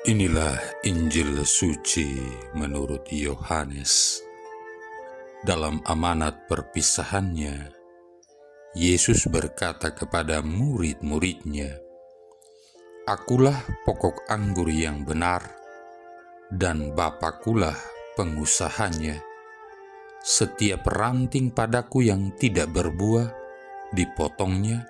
Inilah Injil suci menurut Yohanes. Dalam amanat perpisahannya, Yesus berkata kepada murid-muridnya, "Akulah pokok anggur yang benar, dan Bapakulah pengusahanya. Setiap ranting padaku yang tidak berbuah, dipotongnya,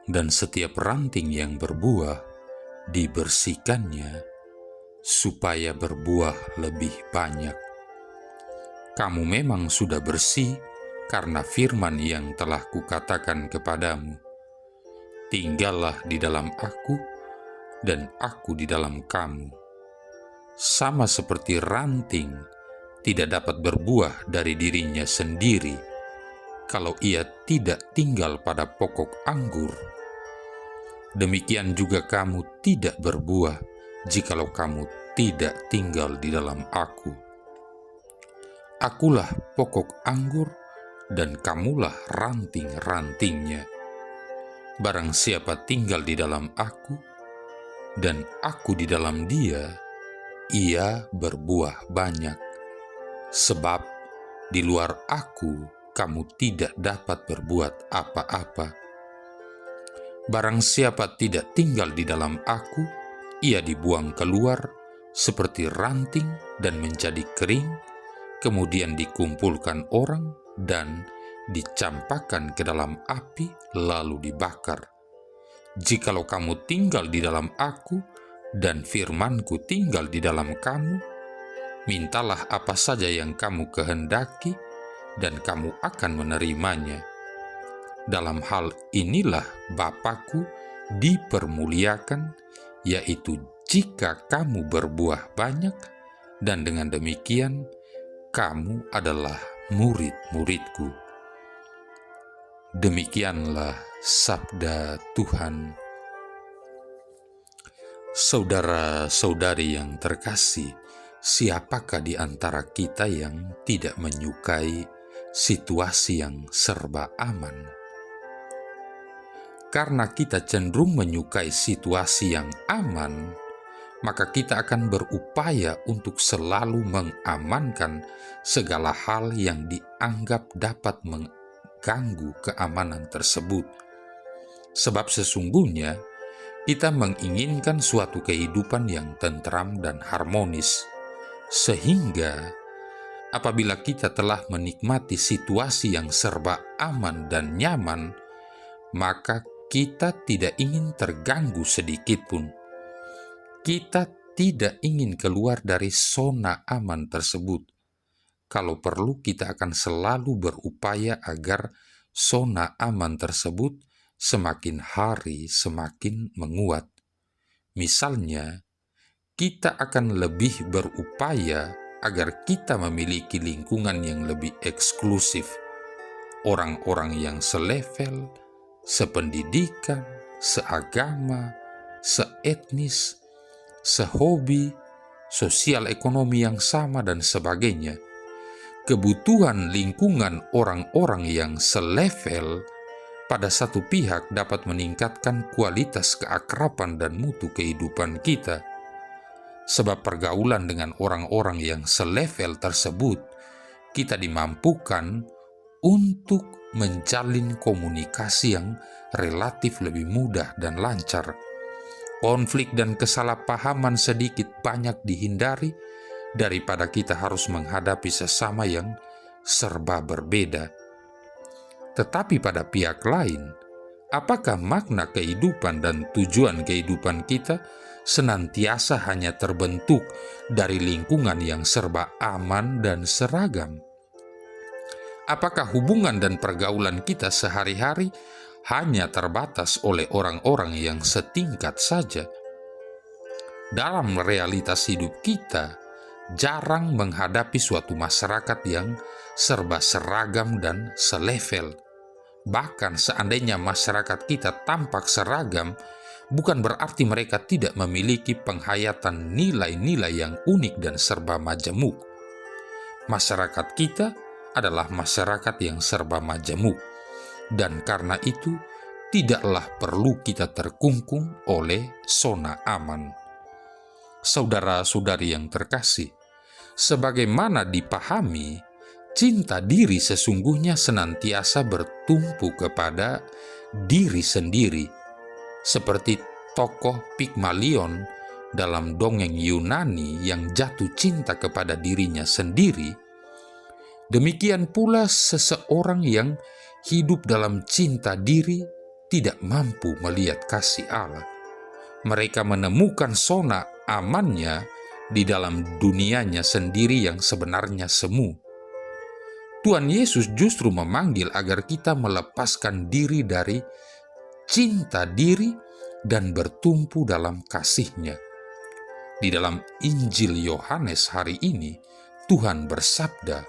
dan setiap ranting yang berbuah, dibersihkannya, supaya berbuah lebih banyak. Kamu memang sudah bersih karena firman yang telah kukatakan kepadamu. Tinggallah di dalam aku, dan aku di dalam kamu. Sama seperti ranting tidak dapat berbuah dari dirinya sendiri kalau ia tidak tinggal pada pokok anggur. Demikian juga kamu tidak berbuah jikalau kamu tidak tinggal di dalam aku. Akulah pokok anggur, dan kamulah ranting-rantingnya. Barang siapa tinggal di dalam aku, dan aku di dalam dia, ia berbuah banyak. Sebab di luar aku, kamu tidak dapat berbuat apa-apa. Barang siapa tidak tinggal di dalam aku, ia dibuang keluar seperti ranting dan menjadi kering, kemudian dikumpulkan orang dan dicampakkan ke dalam api lalu dibakar. Jikalau kamu tinggal di dalam aku dan firmanku tinggal di dalam kamu, mintalah apa saja yang kamu kehendaki dan kamu akan menerimanya. Dalam hal inilah Bapakku dipermuliakan, yaitu jika kamu berbuah banyak, dan dengan demikian kamu adalah murid-muridku." Demikianlah sabda Tuhan. Saudara-saudari yang terkasih, siapakah di antara kita yang tidak menyukai situasi yang serba aman? Karena kita cenderung menyukai situasi yang aman, maka kita akan berupaya untuk selalu mengamankan segala hal yang dianggap dapat mengganggu keamanan tersebut. Sebab sesungguhnya kita menginginkan suatu kehidupan yang tentram dan harmonis, sehingga apabila kita telah menikmati situasi yang serba aman dan nyaman, maka kita tidak ingin terganggu sedikit pun. Kita tidak ingin keluar dari zona aman tersebut. Kalau perlu, kita akan selalu berupaya agar zona aman tersebut semakin hari semakin menguat. Misalnya, kita akan lebih berupaya agar kita memiliki lingkungan yang lebih eksklusif, orang-orang yang selevel, sependidikan, seagama, seetnis, sehobi, sosial ekonomi yang sama, dan sebagainya. Kebutuhan lingkungan orang-orang yang selevel pada satu pihak dapat meningkatkan kualitas keakraban dan mutu kehidupan kita. Sebab pergaulan dengan orang-orang yang selevel tersebut, kita dimampukan untuk menjalin komunikasi yang relatif lebih mudah dan lancar. Konflik dan kesalahpahaman sedikit banyak dihindari daripada kita harus menghadapi sesama yang serba berbeda. Tetapi pada pihak lain, apakah makna kehidupan dan tujuan kehidupan kita senantiasa hanya terbentuk dari lingkungan yang serba aman dan seragam? Apakah hubungan dan pergaulan kita sehari-hari hanya terbatas oleh orang-orang yang setingkat saja? Dalam realitas hidup kita, jarang menghadapi suatu masyarakat yang serba seragam dan selevel. Bahkan seandainya masyarakat kita tampak seragam, bukan berarti mereka tidak memiliki penghayatan nilai-nilai yang unik dan serba majemuk. Masyarakat kita adalah masyarakat yang serba majemuk, dan karena itu tidaklah perlu kita terkungkung oleh zona aman. Saudara-saudari yang terkasih, sebagaimana dipahami, cinta diri sesungguhnya senantiasa bertumpu kepada diri sendiri, seperti tokoh Pygmalion dalam dongeng Yunani yang jatuh cinta kepada dirinya sendiri. Demikian pula seseorang yang hidup dalam cinta diri tidak mampu melihat kasih Allah. Mereka menemukan zona amannya di dalam dunianya sendiri yang sebenarnya semu. Tuhan Yesus justru memanggil agar kita melepaskan diri dari cinta diri dan bertumpu dalam kasih-Nya. Di dalam Injil Yohanes hari ini, Tuhan bersabda,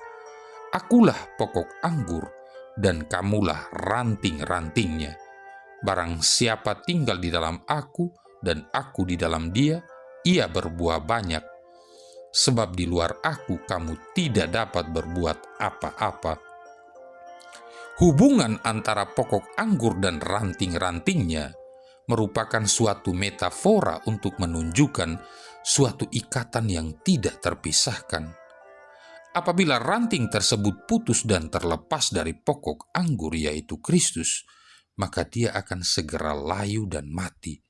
"Akulah pokok anggur dan kamulah ranting-rantingnya. Barang siapa tinggal di dalam aku dan aku di dalam dia, ia berbuah banyak. Sebab di luar aku kamu tidak dapat berbuat apa-apa." Hubungan antara pokok anggur dan ranting-rantingnya merupakan suatu metafora untuk menunjukkan suatu ikatan yang tidak terpisahkan. Apabila ranting tersebut putus dan terlepas dari pokok anggur, yaitu Kristus, maka dia akan segera layu dan mati.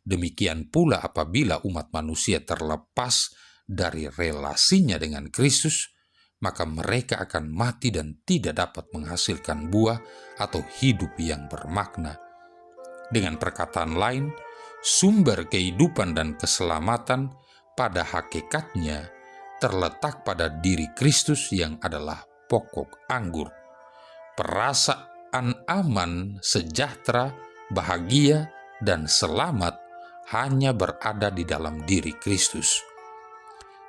Demikian pula apabila umat manusia terlepas dari relasinya dengan Kristus, maka mereka akan mati dan tidak dapat menghasilkan buah atau hidup yang bermakna. Dengan perkataan lain, sumber kehidupan dan keselamatan pada hakikatnya terletak pada diri Kristus yang adalah pokok anggur. Perasaan aman, sejahtera, bahagia, dan selamat hanya berada di dalam diri Kristus.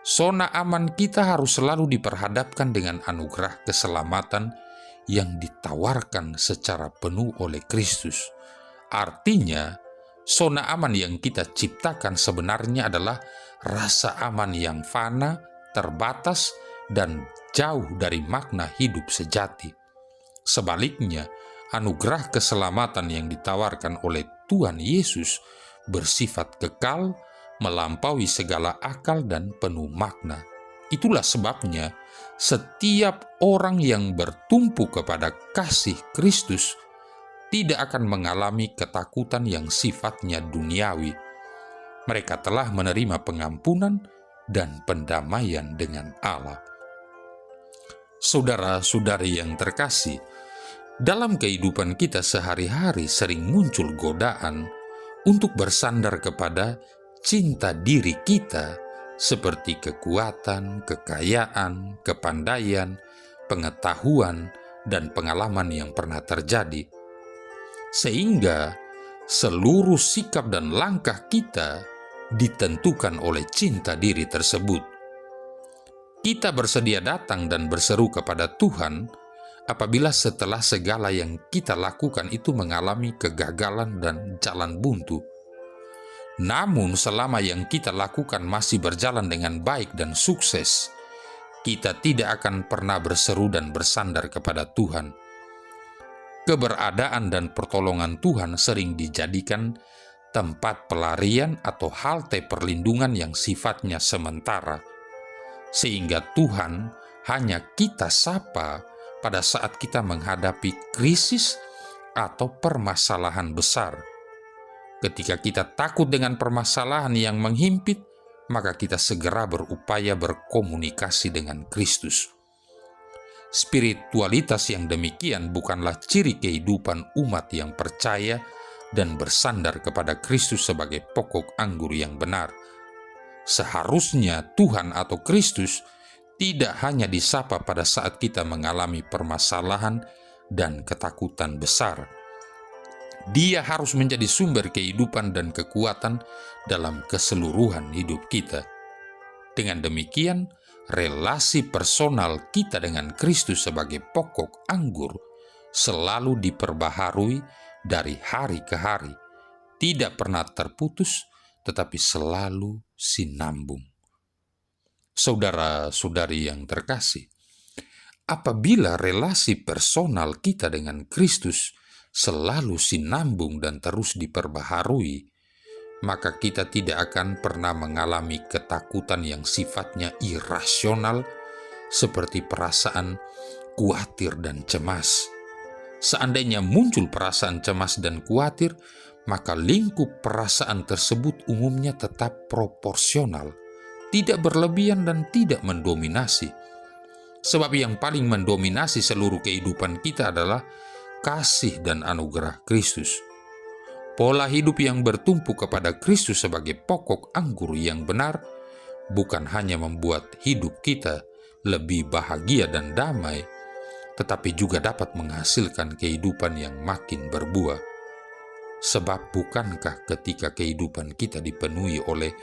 Zona aman kita harus selalu diperhadapkan dengan anugerah keselamatan yang ditawarkan secara penuh oleh Kristus. Artinya, zona aman yang kita ciptakan sebenarnya adalah rasa aman yang fana, terbatas, dan jauh dari makna hidup sejati. Sebaliknya, anugerah keselamatan yang ditawarkan oleh Tuhan Yesus bersifat kekal, melampaui segala akal dan penuh makna. Itulah sebabnya setiap orang yang bertumpu kepada kasih Kristus tidak akan mengalami ketakutan yang sifatnya duniawi. Mereka telah menerima pengampunan dan pendamaian dengan Allah. Saudara-saudari yang terkasih, dalam kehidupan kita sehari-hari sering muncul godaan untuk bersandar kepada cinta diri kita, seperti kekuatan, kekayaan, kepandaian, pengetahuan, dan pengalaman yang pernah terjadi. Sehingga seluruh sikap dan langkah kita ditentukan oleh cinta diri tersebut. Kita bersedia datang dan berseru kepada Tuhan apabila setelah segala yang kita lakukan itu mengalami kegagalan dan jalan buntu. Namun selama yang kita lakukan masih berjalan dengan baik dan sukses, kita tidak akan pernah berseru dan bersandar kepada Tuhan. Keberadaan dan pertolongan Tuhan sering dijadikan tempat pelarian atau halte perlindungan yang sifatnya sementara, sehingga Tuhan hanya kita sapa pada saat kita menghadapi krisis atau permasalahan besar. Ketika kita takut dengan permasalahan yang menghimpit, maka kita segera berupaya berkomunikasi dengan Kristus. Spiritualitas yang demikian bukanlah ciri kehidupan umat yang percaya dan bersandar kepada Kristus sebagai pokok anggur yang benar. Seharusnya Tuhan atau Kristus tidak hanya disapa pada saat kita mengalami permasalahan dan ketakutan besar. Dia harus menjadi sumber kehidupan dan kekuatan dalam keseluruhan hidup kita. Dengan demikian, relasi personal kita dengan Kristus sebagai pokok anggur selalu diperbaharui dari hari ke hari, tidak pernah terputus, tetapi selalu sinambung. Saudara-saudari yang terkasih, apabila relasi personal kita dengan Kristus selalu sinambung dan terus diperbaharui, maka kita tidak akan pernah mengalami ketakutan yang sifatnya irasional seperti perasaan khawatir dan cemas. Seandainya muncul perasaan cemas dan khawatir, maka lingkup perasaan tersebut umumnya tetap proporsional, tidak berlebihan dan tidak mendominasi. Sebab yang paling mendominasi seluruh kehidupan kita adalah kasih dan anugerah Kristus. Pola hidup yang bertumpu kepada Kristus sebagai pokok anggur yang benar bukan hanya membuat hidup kita lebih bahagia dan damai, tetapi juga dapat menghasilkan kehidupan yang makin berbuah. Sebab bukankah ketika kehidupan kita dipenuhi oleh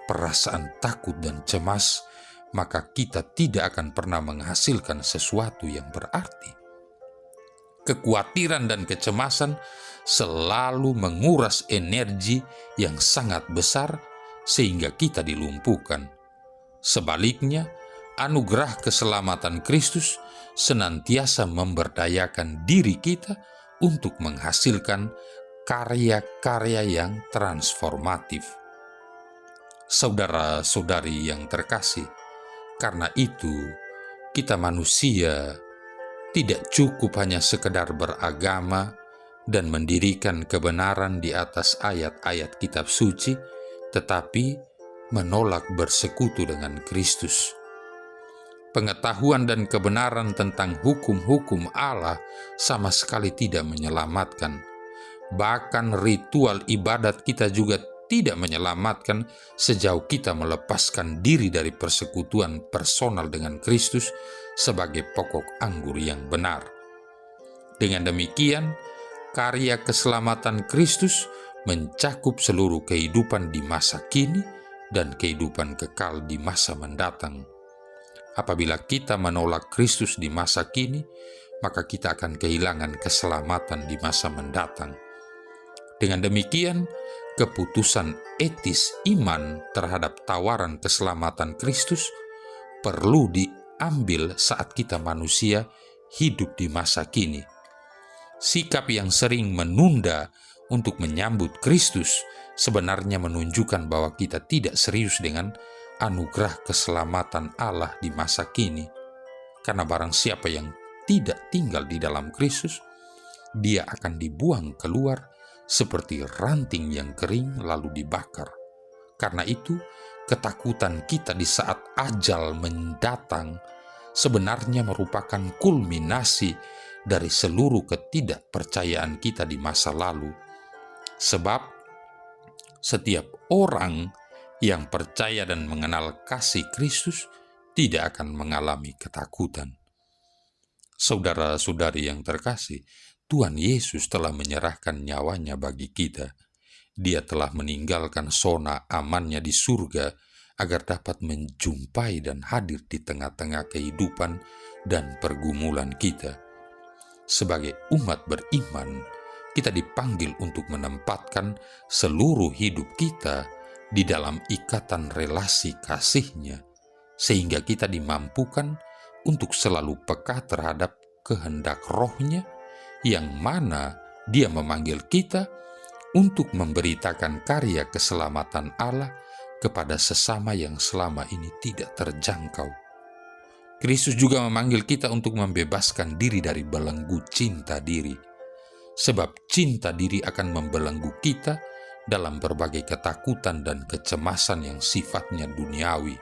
perasaan takut dan cemas, maka kita tidak akan pernah menghasilkan sesuatu yang berarti? Kekhawatiran dan kecemasan selalu menguras energi yang sangat besar sehingga kita dilumpuhkan. Sebaliknya, anugerah keselamatan Kristus senantiasa memberdayakan diri kita untuk menghasilkan karya-karya yang transformatif. Saudara-saudari yang terkasih, karena itu kita manusia tidak cukup hanya sekedar beragama dan mendirikan kebenaran di atas ayat-ayat kitab suci, tetapi menolak bersekutu dengan Kristus. Pengetahuan dan kebenaran tentang hukum-hukum Allah sama sekali tidak menyelamatkan. Bahkan ritual ibadat kita juga tidak menyelamatkan sejauh kita melepaskan diri dari persekutuan personal dengan Kristus sebagai pokok anggur yang benar. Dengan demikian, karya keselamatan Kristus mencakup seluruh kehidupan di masa kini dan kehidupan kekal di masa mendatang. Apabila kita menolak Kristus di masa kini, maka kita akan kehilangan keselamatan di masa mendatang. Dengan demikian, keputusan etis iman terhadap tawaran keselamatan Kristus perlu diambil saat kita manusia hidup di masa kini. Sikap yang sering menunda untuk menyambut Kristus sebenarnya menunjukkan bahwa kita tidak serius dengan anugerah keselamatan Allah di masa kini. Karena barang siapa yang tidak tinggal di dalam Kristus, dia akan dibuang keluar seperti ranting yang kering lalu dibakar. Karena itu, ketakutan kita di saat ajal mendatang sebenarnya merupakan kulminasi dari seluruh ketidakpercayaan kita di masa lalu. Sebab setiap orang yang percaya dan mengenal kasih Kristus tidak akan mengalami ketakutan. Saudara-saudari yang terkasih, Tuhan Yesus telah menyerahkan nyawanya bagi kita. Dia telah meninggalkan zona amannya di surga agar dapat menjumpai dan hadir di tengah-tengah kehidupan dan pergumulan kita. Sebagai umat beriman, kita dipanggil untuk menempatkan seluruh hidup kita di dalam ikatan relasi kasih-Nya, sehingga kita dimampukan untuk selalu peka terhadap kehendak Roh-Nya, yang mana Dia memanggil kita untuk memberitakan karya keselamatan Allah kepada sesama yang selama ini tidak terjangkau. Kristus juga memanggil kita untuk membebaskan diri dari belenggu cinta diri, sebab cinta diri akan membelenggu kita dalam berbagai ketakutan dan kecemasan yang sifatnya duniawi.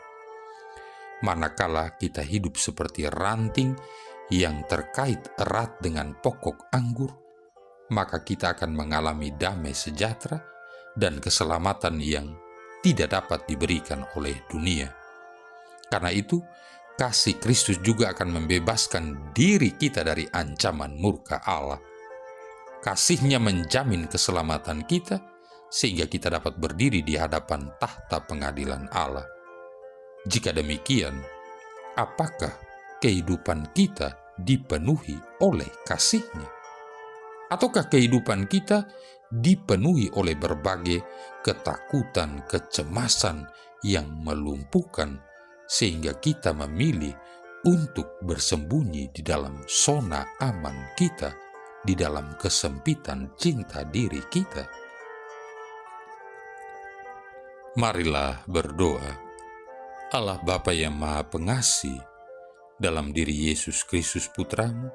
Manakala kita hidup seperti ranting yang terkait erat dengan pokok anggur, maka kita akan mengalami damai sejahtera dan keselamatan yang tidak dapat diberikan oleh dunia. Karena itu, kasih Kristus juga akan membebaskan diri kita dari ancaman murka Allah. Kasih-Nya menjamin keselamatan kita, sehingga kita dapat berdiri di hadapan tahta pengadilan Allah. Jika demikian, apakah kehidupan kita dipenuhi oleh kasih-Nya? Ataukah kehidupan kita dipenuhi oleh berbagai ketakutan, kecemasan yang melumpuhkan, sehingga kita memilih untuk bersembunyi di dalam zona aman kita, di dalam kesempitan cinta diri kita? Marilah berdoa. Allah Bapa yang Maha Pengasih, dalam diri Yesus Kristus Putramu,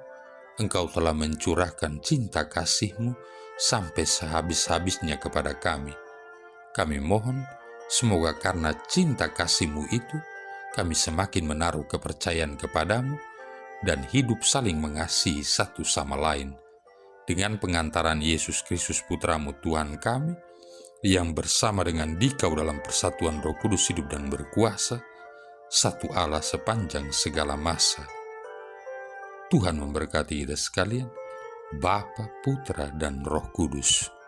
Engkau telah mencurahkan cinta kasih-Mu sampai sehabis-habisnya kepada kami. Kami mohon, semoga karena cinta kasih-Mu itu, kami semakin menaruh kepercayaan kepadamu dan hidup saling mengasihi satu sama lain. Dengan pengantaran Yesus Kristus Putramu Tuhan kami, yang bersama dengan Dikau dalam persatuan Roh Kudus hidup dan berkuasa, satu Allah sepanjang segala masa. Tuhan memberkati kita sekalian, Bapa, Putra, dan Roh Kudus.